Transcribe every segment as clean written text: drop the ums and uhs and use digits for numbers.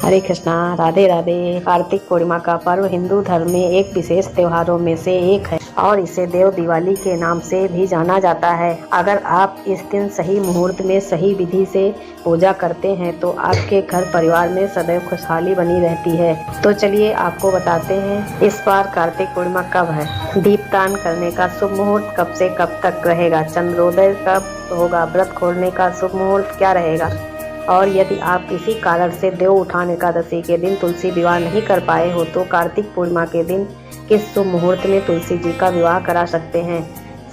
हरे कृष्णा, राधे राधे। कार्तिक पूर्णिमा का पर्व हिंदू धर्म में एक विशेष त्योहारों में से एक है और इसे देव दिवाली के नाम से भी जाना जाता है। अगर आप इस दिन सही मुहूर्त में सही विधि से पूजा करते हैं तो आपके घर परिवार में सदैव खुशहाली बनी रहती है। तो चलिए आपको बताते हैं इस बार कार्तिक पूर्णिमा कब है। दीपदान करने का शुभ मुहूर्त कब से कब तक रहेगा, चंद्रोदय कब होगा, व्रत खोलने का शुभ मुहूर्त क्या रहेगा, और यदि आप किसी कारण से देव उठान एकादशी के दिन तुलसी विवाह नहीं कर पाए हो तो कार्तिक पूर्णिमा के दिन किस शुभ मुहूर्त में तुलसी जी का विवाह करा सकते हैं।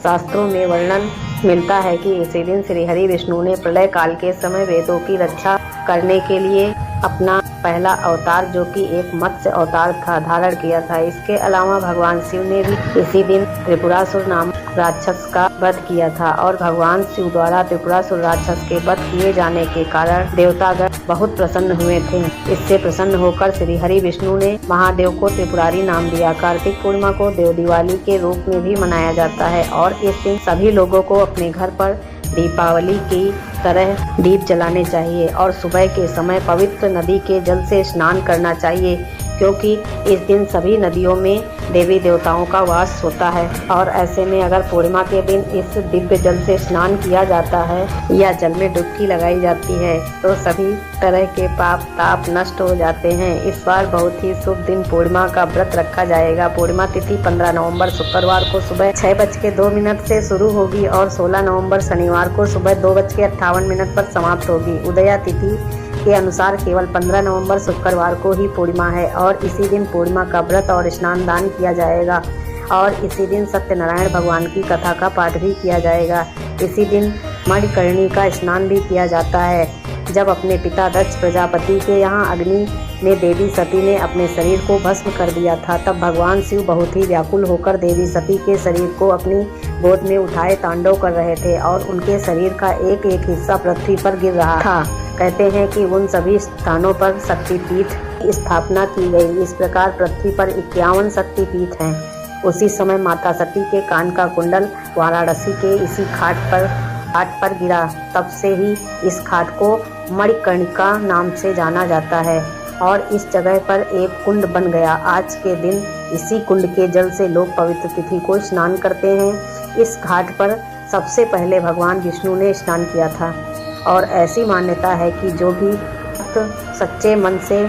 शास्त्रों में वर्णन मिलता है कि इसी दिन श्री हरि विष्णु ने प्रलय काल के समय वेदों की रक्षा करने के लिए अपना पहला अवतार जो कि एक मत्स्य अवतार था धारण किया था। इसके अलावा भगवान शिव ने भी इसी दिन त्रिपुरासुर नाम राक्षस का वध किया था और भगवान शिव द्वारा त्रिपुरासुर राक्षस के वध किए जाने के कारण देवतागण बहुत प्रसन्न हुए थे। इससे प्रसन्न होकर श्री हरि विष्णु ने महादेव को त्रिपुरारी नाम दिया। कार्तिक पूर्णिमा को देव दिवाली के रूप में भी मनाया जाता है और इस दिन सभी लोगों को अपने घर पर दीपावली की तरह दीप जलाने चाहिए और सुबह के समय पवित्र नदी के जल से स्नान करना चाहिए, क्योंकि इस दिन सभी नदियों में देवी देवताओं का वास होता है। और ऐसे में अगर पूर्णिमा के दिन इस दिव्य जल से स्नान किया जाता है या जल में डुबकी लगाई जाती है तो सभी तरह के पाप ताप नष्ट हो जाते हैं। इस बार बहुत ही शुभ दिन पूर्णिमा का व्रत रखा जाएगा। पूर्णिमा तिथि 15 नवंबर शुक्रवार को सुबह 6:02 से शुरू होगी और 16 नवंबर शनिवार को सुबह 2:58 पर समाप्त होगी। उदया तिथि के अनुसार केवल 15 नवंबर शुक्रवार को ही पूर्णिमा है और इसी दिन पूर्णिमा का व्रत और स्नान दान किया जाएगा और इसी दिन सत्यनारायण भगवान की कथा का पाठ भी किया जाएगा। इसी दिन मणिकर्णी का स्नान भी किया जाता है। जब अपने पिता दक्ष प्रजापति के यहाँ अग्नि में देवी सती ने अपने शरीर को भस्म कर दिया था, तब भगवान शिव बहुत ही व्याकुल होकर देवी सती के शरीर को अपनी गोद में उठाए तांडव कर रहे थे और उनके शरीर का एक एक हिस्सा पृथ्वी पर गिर रहा था। कहते हैं कि उन सभी स्थानों पर शक्तिपीठ की स्थापना की गई। इस प्रकार पृथ्वी पर 51 शक्तिपीठ हैं। उसी समय माता सती के कान का कुंडल वाराणसी के इसी घाट पर गिरा। तब से ही इस घाट को मणिकर्णिका नाम से जाना जाता है और इस जगह पर एक कुंड बन गया। आज के दिन इसी कुंड के जल से लोग पवित्र तिथि को स्नान करते हैं। इस घाट पर सबसे पहले भगवान विष्णु ने स्नान किया था और ऐसी मान्यता है कि जो भी सच्चे मन से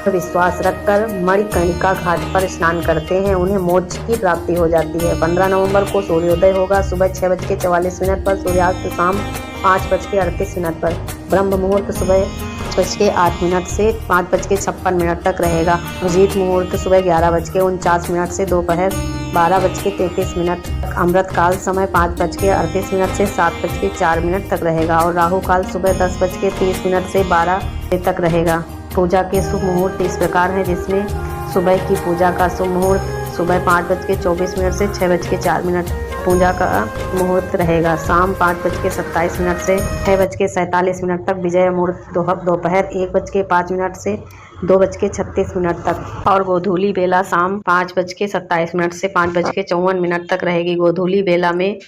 विश्वास रखकर मणिकर्णिका घाट पर स्नान करते हैं उन्हें मोक्ष की प्राप्ति हो जाती है। 15 नवंबर को सूर्योदय होगा सुबह 6:44 पर, सूर्यास्त शाम 5:38 पर, ब्रह्म मुहूर्त सुबह 5:08 से 5:56 तक रहेगा। अभिजीत मुहूर्त सुबह 11:49 से दोपहर 12:33 तक। अमृत काल समय 5:38 से 7:04 तक रहेगा और राहु काल सुबह 10:30 से 12 बजे तक रहेगा। पूजा के शुभ मुहूर्त इस प्रकार है, जिसमें सुबह की पूजा का शुभ मुहूर्त सुबह 5:24 से 6:04 पूजा का मुहूर्त रहेगा। शाम 5:27 से 6:47 तक विजय मुहूर्त दोपहर 1:05 से 2:36 तक और गोधूली बेला शाम 5:27 से 5:54 तक रहेगी। गोधूली बेला में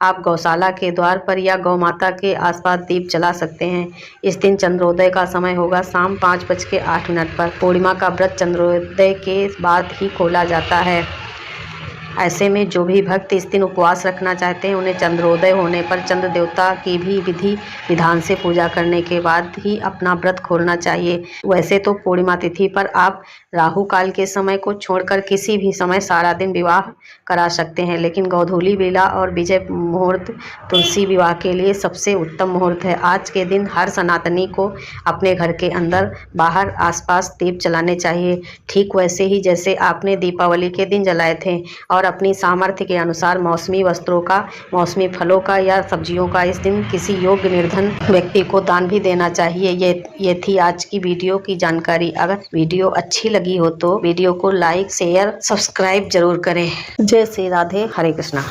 आप गौशाला के द्वार पर या गौ माता के आसपास दीप जला सकते हैं। इस दिन चंद्रोदय का समय होगा शाम 5:08 पर। पूर्णिमा का व्रत चंद्रोदय के बाद ही खोला जाता है। ऐसे में जो भी भक्त इस दिन उपवास रखना चाहते हैं उन्हें चंद्रोदय होने पर चंद्र देवता की भी विधि विधान से पूजा करने के बाद ही अपना व्रत खोलना चाहिए। वैसे तो पूर्णिमा तिथि पर आप राहु काल के समय को छोड़कर किसी भी समय सारा दिन विवाह करा सकते हैं, लेकिन गोधूली बेला और विजय मुहूर्त तुलसी विवाह के लिए सबसे उत्तम मुहूर्त है। आज के दिन हर सनातनी को अपने घर के अंदर बाहर आसपास दीप जलाने चाहिए, ठीक वैसे ही जैसे आपने दीपावली के दिन जलाए थे, और अपनी सामर्थ्य के अनुसार मौसमी वस्त्रों का, मौसमी फलों का या सब्जियों का इस दिन किसी योग्य निर्धन व्यक्ति को दान भी देना चाहिए। ये थी आज की वीडियो की जानकारी। अगर वीडियो अच्छी लगी हो तो वीडियो को लाइक शेयर सब्सक्राइब जरूर करें। जय श्री राधे, हरे कृष्णा।